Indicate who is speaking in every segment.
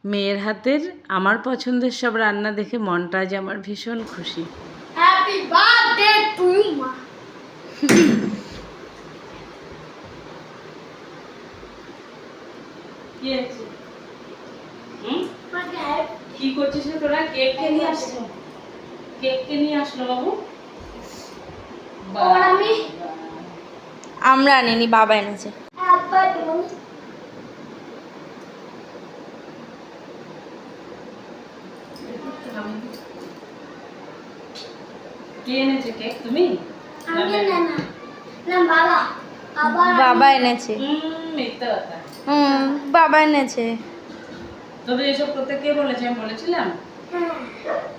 Speaker 1: মেয়ের হাতের আমার পছন্দের সব রান্না দেখে মনটা আজ আমার ভীষণ খুশি।
Speaker 2: হ্যাপি বার্থডে টু ইউ মা।
Speaker 1: কি আছে? কি করছিস রে তোরা? কেক কে নিয়ে আসছো? কেক কে নিয়ে আসলো বাবু?
Speaker 2: আমরা আনিনি, বাবা এনেছে।
Speaker 1: কে এনেছে কেক? তুমি?
Speaker 2: বাবা এনেছে।
Speaker 1: মিথ্যা কথা।
Speaker 2: বাবা এনেছে।
Speaker 1: তোদের এসব করতে কে বলেছে? আমি বলেছিলাম?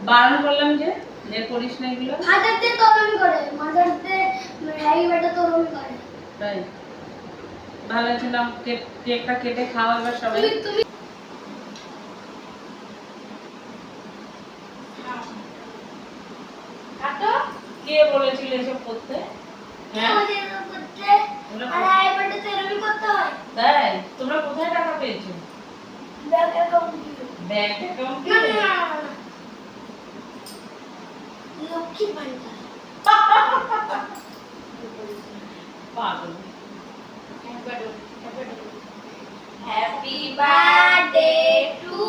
Speaker 1: বারণ করলাম যে করিস না এগুলো।
Speaker 2: হাজারতে তরুণ করে, মাজারতে হ্যারি বেটা তরুণ করে।
Speaker 1: তাই ভালো আছে না? কেকটা কেটে খাওয়া এবার সবাই।
Speaker 2: তুমি কাটো।
Speaker 1: কে বলেছিল এসব করতে? হ্যাঁ,
Speaker 2: হ্যারি বেটা তরুণ করতে হয়।
Speaker 1: তাই তোমরা কোথায় টাকা পেয়েছো?
Speaker 2: Bank account
Speaker 1: bank account?
Speaker 2: Lakshmi Bhandar.
Speaker 1: পাগল।
Speaker 2: Happy birthday to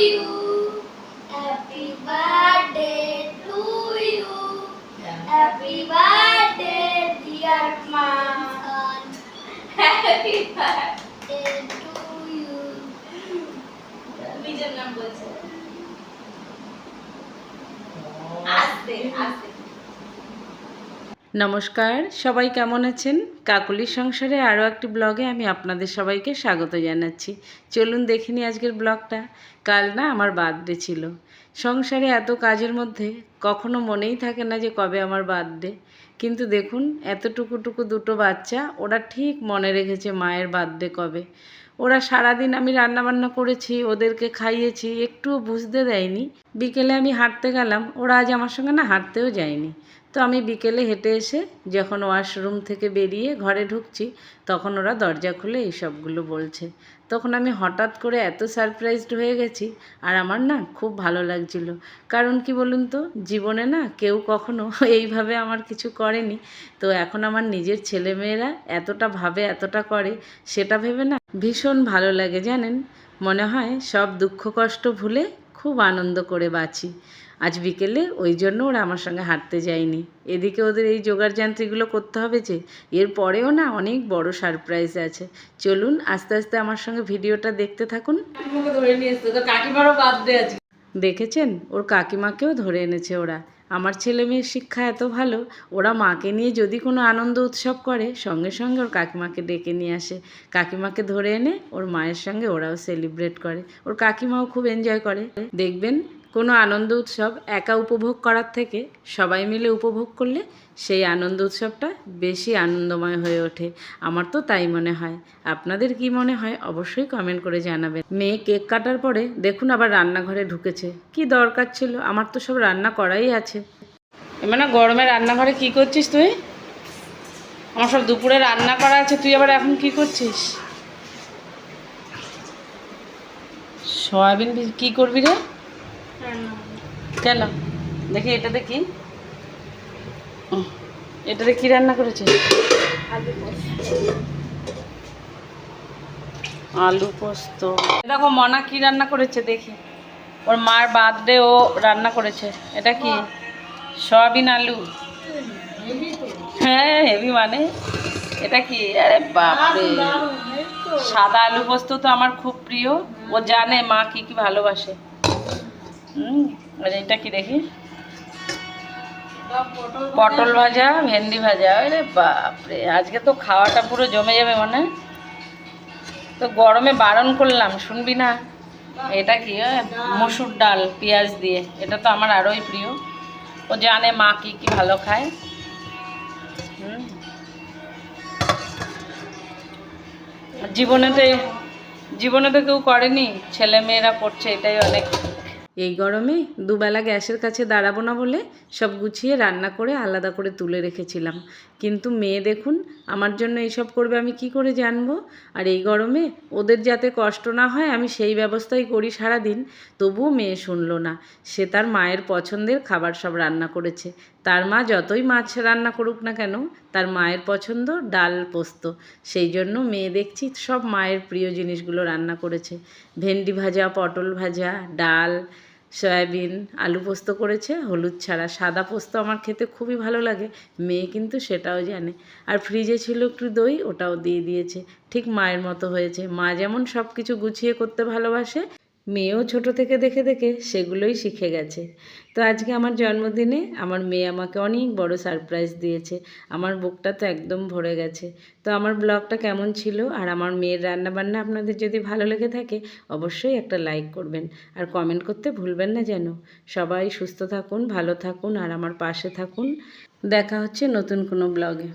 Speaker 2: you, happy birthday to you, happy birthday dear মা, হ্যাপি বার্থডে টু ইউ। নিজের নাম বলছে। আস্তে আস্তে।
Speaker 1: নমস্কার, সবাই কেমন আছেন? কাকুলির সংসারে আরও একটি ব্লগে আমি আপনাদের সবাইকে স্বাগত জানাচ্ছি। চলুন দেখে নিই আজকের ব্লগটা। কাল না আমার বার্থডে ছিল। সংসারে এত কাজের মধ্যে কখনো মনেই থাকে না যে কবে আমার বার্থডে। কিন্তু দেখুন এতটুকু দুটো বাচ্চা, ওরা ঠিক মনে রেখেছে মায়ের বার্থডে কবে। ওরা সারাদিন আমি রান্নাবান্না করেছি, ওদেরকে খাইয়েছি, একটুও বুঝতে দেয়নি। বিকেলে আমি হাঁটতে গেলাম, ওরা আজ আমার সঙ্গে না হাঁটতেও যায়নি। তো আমি বিকেলে হেঁটে এসে যখন ওয়াশরুম থেকে বেরিয়ে ঘরে ঢুকছি, তখন ওরা দরজা খুলে এইসবগুলো বলছে। তখন আমি হঠাৎ করে এত সারপ্রাইজড হয়ে গেছি, আর আমার না খুব ভালো লাগছিল। কারণ কি বলুন তো, জীবনে না কেউ কখনো এইভাবে আমার কিছু করেনি। তো এখন আমার নিজের ছেলেমেয়েরা এতটা ভাবে, এতটা করে, সেটা ভেবে না ভীষণ ভালো লাগে জানেন। মনে হয় সব দুঃখ কষ্ট ভুলে খুব আনন্দ করে বাঁচি। আজ বিকেলে ওই জন্য ওরা আমার সঙ্গে হাঁটতে যায়নি। এদিকে ওদের এই জোগাড় যন্ত্রগুলো করতে হবে যে, এর পরেও না অনেক বড় সারপ্রাইজ আছে। চলুন আস্তে আস্তে আমার সঙ্গে ভিডিওটা দেখতে থাকুন। কাকিমাকে ধরে নিয়ে এসছে, তো কাকিমারও বার্থডে আছে। দেখেছেন, ওর কাকিমাকেও ধরে এনেছে ওরা। আমার ছেলে মেয়ের শিক্ষা এত ভালো, ওরা মাকে নিয়ে যদি কোনো আনন্দ উৎসব করে, সঙ্গে সঙ্গে ওর কাকিমাকে ডেকে নিয়ে আসে। কাকিমাকে ধরে এনে ওর মায়ের সঙ্গে ওরাও সেলিব্রেট করে। ওর কাকিমাও খুব এনজয় করে। দেখবেন কোনো আনন্দ উৎসব একা উপভোগ করার থেকে সবাই মিলে উপভোগ করলে সেই আনন্দ উৎসবটা বেশি আনন্দময় হয়ে ওঠে। আমার তো তাই মনে হয়। আপনাদের কি মনে হয় অবশ্যই কমেন্ট করে জানাবেন। মেয়ে কেক কাটার পরে দেখুন আবার রান্নাঘরে ঢুকেছে। কি দরকার ছিল? আমার তো সব রান্না করাই আছে। মানে গরমে রান্নাঘরে কি করছিস তুই? আমার সব দুপুরে রান্না করা আছে, তুই আবার এখন কি করছিস? সয়াবিন কি করবি রে? কেন দেখি, এটা দেখি, এটাতে কি রান্না করেছে? আলু পোস্ত। দেখো মনা কি রান্না করেছে দেখি। ওর মার বার্থডে ও রান্না করেছে। এটা কি? সয়াবিন আলু। হ্যাঁ হেভি মানে। এটা কি? আরে বাপরে, সাদা আলু পোস্ত তো আমার খুব প্রিয়। ও জানে মা কি কি ভালোবাসে। আর এটা কি দেখি? পটল ভাজা, ভেন্ডি ভাজা। আরে বাপরে, আজকে তো খাওয়াটা পুরো জমে যাবে মনে। তো গরমে বারণ করলাম, শুনবি না। এটা কি? মসুর ডাল পেঁয়াজ দিয়ে। এটা তো আমার আরোই প্রিয়। ও জানে মা কি কি ভালো খায়। জীবনে তো কেউ করেনি, ছেলে মেয়েরা করছে, এটাই অনেক। এই গরমে দুবেলা গ্যাসের কাছে দাঁড়াবো না বলে সব গুছিয়ে রান্না করে আলাদা করে তুলে রেখেছিলাম। কিন্তু মেয়ে দেখুন আমার জন্য এইসব করবে, আমি কি করে জানবো? আর এই গরমে ওদের যাতে কষ্ট না হয় আমি সেই ব্যবস্থাই করি সারাদিন, তবুও মেয়ে শুনলো না। সে তার মায়ের পছন্দের খাবার সব রান্না করেছে। তার মা যতই মাছ রান্না করুক না কেন, তার মায়ের পছন্দ ডাল পোস্ত। সেই জন্য মেয়ে দেখছি সব মায়ের প্রিয় জিনিসগুলো রান্না করেছে। ভেন্ডি ভাজা, পটল ভাজা, ডাল, সয়াবিন, আলু পোস্ত করেছে হলুদ ছাড়া। সাদা পোস্ত আমার খেতে খুবই ভালো লাগে, মেয়ে কিন্তু সেটাও জানে। আর ফ্রিজে ছিল একটু দই, ওটাও দিয়ে দিয়েছে। ঠিক মায়ের মতো হয়েছে। মা যেমন সব কিছু গুছিয়ে করতে ভালোবাসে, মেয়েও ছোট থেকে দেখে দেখে সেগুলোই শিখে গেছে। তো আজকে আমার জন্মদিনে আমার মেয়ে আমাকে অনেক বড় সারপ্রাইজ দিয়েছে। আমার বুকটা তো একদম ভরে গেছে। তো আমার ব্লগটা কেমন ছিল আর আমার মেয়ের রান্নাবান্না আপনাদের যদি ভালো লেগে থাকে অবশ্যই একটা লাইক করবেন আর কমেন্ট করতে ভুলবেন না যেন। সবাই সুস্থ থাকুন, ভালো থাকুন আর আমার পাশে থাকুন। দেখা হচ্ছে নতুন কোনো ব্লগে।